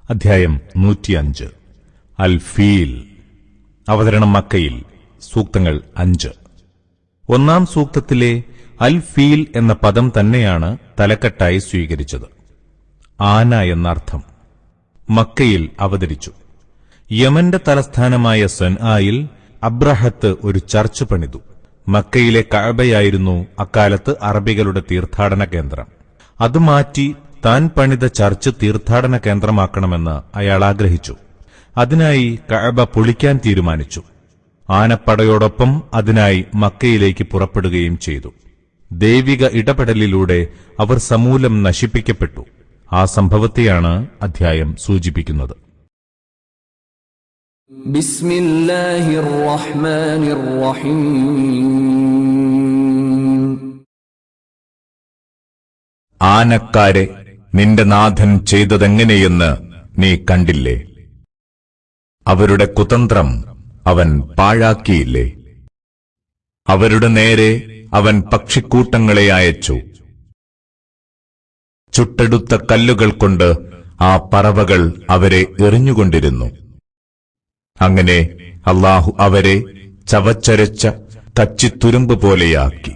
അധ്യായം 105 അൽ ഫീൽ. അവതരണം മക്കയിൽ. സൂക്തങ്ങൾ 5. ഒന്നാം സൂക്തത്തിലെ അൽ ഫീൽ എന്ന പദം തന്നെയാണ് തലക്കെട്ടായി സ്വീകരിച്ചത്. ആന എന്നർത്ഥം. മക്കയിൽ അവതരിച്ചു. യമന്റെ തലസ്ഥാനമായ സൻആയിൽ അബ്രഹത്ത് ഒരു ചർച്ച് പണിതു. മക്കയിലെ കഅബയായിരുന്നു അക്കാലത്ത് അറബികളുടെ തീർത്ഥാടന കേന്ദ്രം. അത് മാറ്റി താൻ പണിത ചർച്ച് തീർത്ഥാടന കേന്ദ്രമാക്കണമെന്ന് അയാൾ ആഗ്രഹിച്ചു. അതിനായി കഅബ പൊളിക്കാൻ തീരുമാനിച്ചു. ആനപ്പടയോടൊപ്പം അതിനായി മക്കയിലേക്ക് പുറപ്പെടുകയും ചെയ്തു. ദൈവിക ഇടപെടലിലൂടെ അവർ സമൂലം നശിപ്പിക്കപ്പെട്ടു. ആ സംഭവത്തെയാണ് അധ്യായം സൂചിപ്പിക്കുന്നത്. ബിസ്മില്ലാഹിർ റഹ്മാനിർ റഹീം. ആനക്കാരെ നിന്റെ നാഥൻ ചെയ്തതെങ്ങനെയെന്ന് നീ കണ്ടില്ലേ? അവരുടെ കുതന്ത്രം അവൻ പാഴാക്കിയില്ലേ? അവരുടെ നേരെ അവൻ പക്ഷിക്കൂട്ടങ്ങളെ അയച്ചു. ചുട്ടെടുത്ത കല്ലുകൾ കൊണ്ട് ആ പറവകൾ അവരെ എറിഞ്ഞുകൊണ്ടിരുന്നു. അങ്ങനെ അല്ലാഹു അവരെ ചവച്ചരച്ച കച്ചിത്തുരുമ്പ് പോലെയാക്കി.